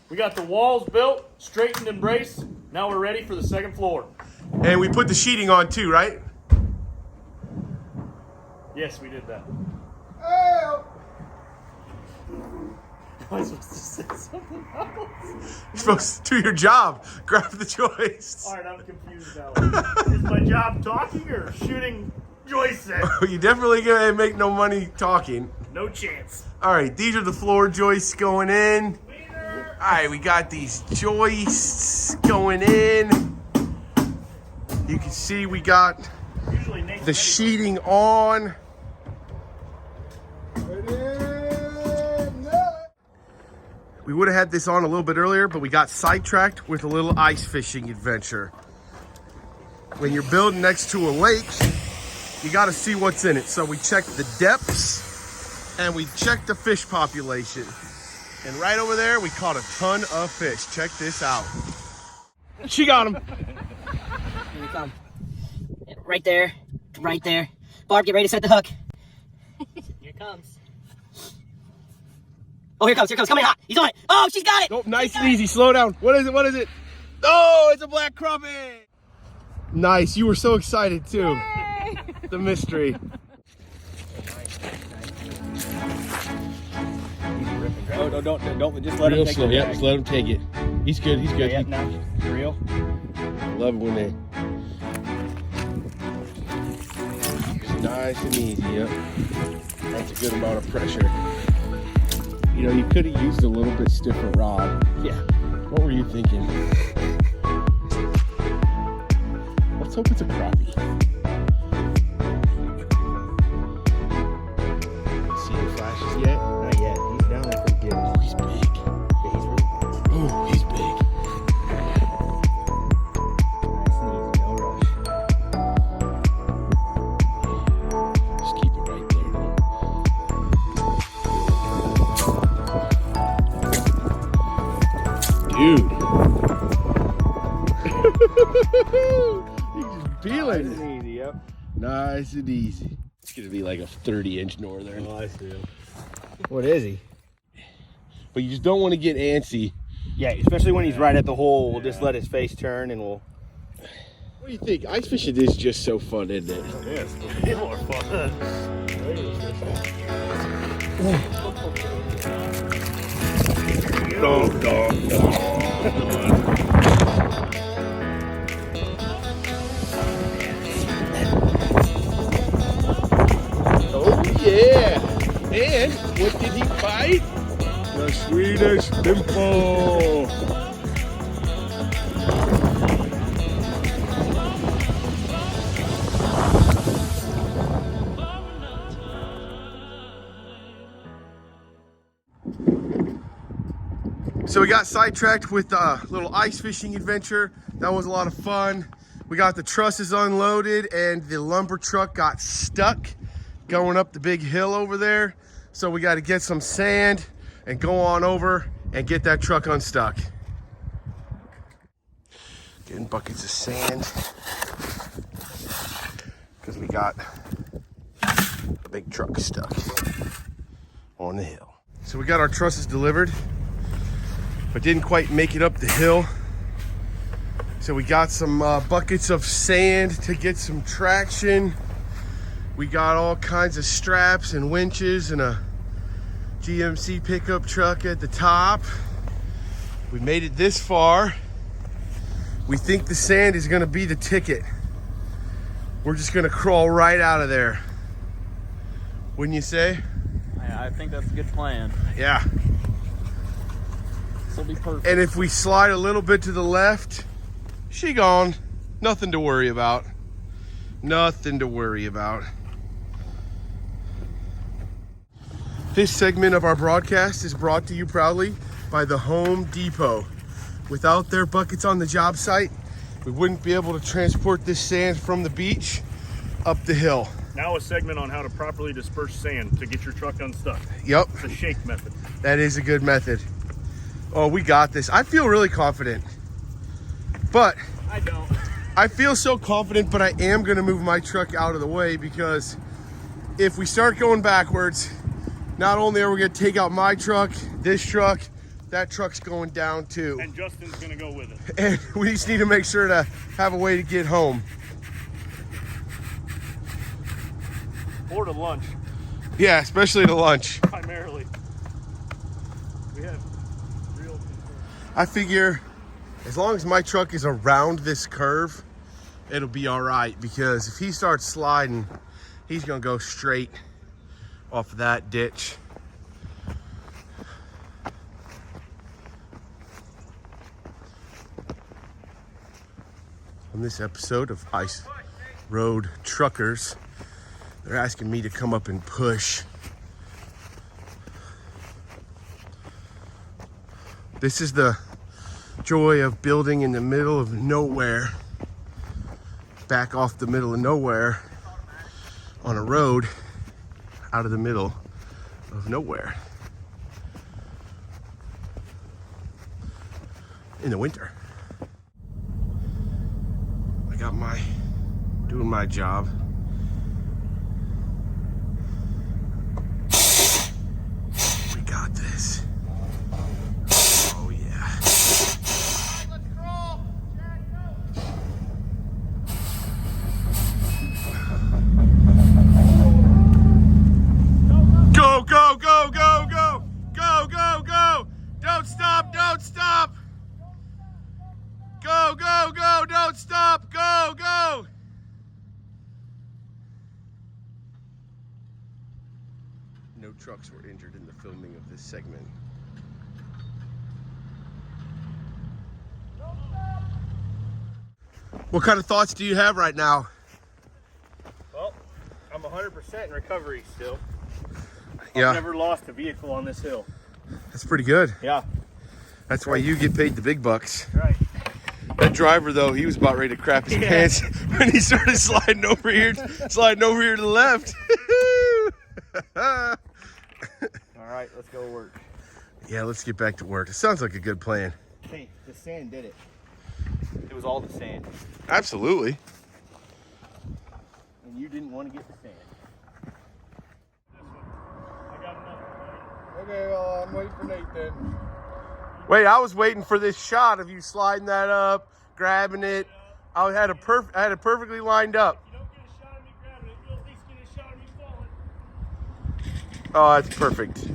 We got the walls built, straightened and braced. Now we're ready for the second floor. And we put the sheeting on too, right? Yes, we did that. Oh. I was supposed to say something else. You're supposed to do your job. Grab the joists. All right, I'm confused now. Is my job talking or shooting joists at? You definitely gonna make no money talking. No chance. All right, these are the floor joists going in. All right, we got these joists going in. You can see we got the sheeting on. We would have had this on a little bit earlier, but we got sidetracked with a little ice fishing adventure. When you're building next to a lake, you got to see what's in it. So we checked the depths and we checked the fish population. And right over there, we caught a ton of fish. Check this out. She got him. Here we come. Right there. Right there. Barb, get ready to set the hook. Here it comes. Oh, here it comes. Here it comes. Coming hot. He's on it. Oh, she's got it. Oh, nice and easy. Slow down. What is it? What is it? Oh, it's a black crappie. Nice. You were so excited too. Yay! The mystery. No, don't. Just let him take it. Yep, just let him take it. He's good. He's good. Yep, now. For real. Love it when they. Nice and easy. Yep. That's a good amount of pressure. You know, you could have used a little bit stiffer rod. Yeah. What were you thinking? Let's hope it's a crappie. See the flashes yet? Not yet. He's down there pretty good. Oh, he's big. Yeah, he's really big. Oh, he's big. Nice and easy. No rush. Just keep it right there. Dude. He's just peeling. Nice and easy, yep. Nice and easy. It's gonna be like a 30-inch northern. Oh, I see him. What is he? But you just don't want to get antsy. Yeah, especially when he's right at the hole. We'll just let his face turn and we'll... What do you think? Ice fishing is just so fun, isn't it? Yes, it's way more fun. Dog, dog, dog. Oh yeah! And what did he bite? The Swedish dimple. So we got sidetracked with a little ice fishing adventure. That was a lot of fun. We got the trusses unloaded and the lumber truck got stuck going up the big hill over there. So we got to get some sand and go on over and get that truck unstuck. Getting buckets of sand because we got a big truck stuck on the hill. So we got our trusses delivered, but didn't quite make it up the hill. So we got some buckets of sand to get some traction. We got all kinds of straps and winches and a GMC pickup truck at the top. We made it this far. We think the sand is gonna be the ticket. We're just gonna crawl right out of there. Wouldn't you say? I think that's a good plan. Yeah. This will be perfect. And if we slide a little bit to the left, she gone. Nothing to worry about. Nothing to worry about. This segment of our broadcast is brought to you proudly by the Home Depot. Without their buckets on the job site, we wouldn't be able to transport this sand from the beach up the hill. Now a segment on how to properly disperse sand to get your truck unstuck. Yep, It's a shake method. that is a good method. Oh, we got this. I feel really confident. But I don't. I feel so confident, but I am gonna move my truck out of the way because if we start going backwards, not only are we gonna take out my truck, this truck, That truck's going down too. And Justin's gonna go with it. And we just need to make sure to have a way to get home. Or to lunch, Yeah, especially to lunch. primarily. We have real concerns. I figure as long as my truck is around this curve, it'll be all right, because if he starts sliding, he's gonna go straight off of that ditch. On this episode of Ice Road Truckers, they're asking me to come up and push. This is the joy of building in the middle of nowhere, back off the middle of nowhere on a road out of the middle of nowhere in the winter. I got doing my job. We got this. Oh yeah. Go, go, go, go, go, go, go, go. Don't stop, don't stop. Go, go, go, don't stop, go, go. No trucks were injured in the filming of this segment. What kind of thoughts do you have right now? Well, I'm 100% in recovery still. Yeah, I've never lost a vehicle on this hill. that's pretty good. Yeah. That's why you get paid the big bucks. Right. That driver, though, he was about ready to crap his pants when he started sliding over here to the left. All right, let's go work. Yeah, let's get back to work. It sounds like a good plan. Hey, the sand did it. It was all the sand. Absolutely. And you didn't want to get the sand. I got another one. Okay, well, I'm waiting for Nate then. Wait, I was waiting for this shot of you sliding that up, grabbing it. I had it perfectly lined up. If you don't get a shot of me grabbing it, you'll at least get a shot of me falling. Oh, that's perfect.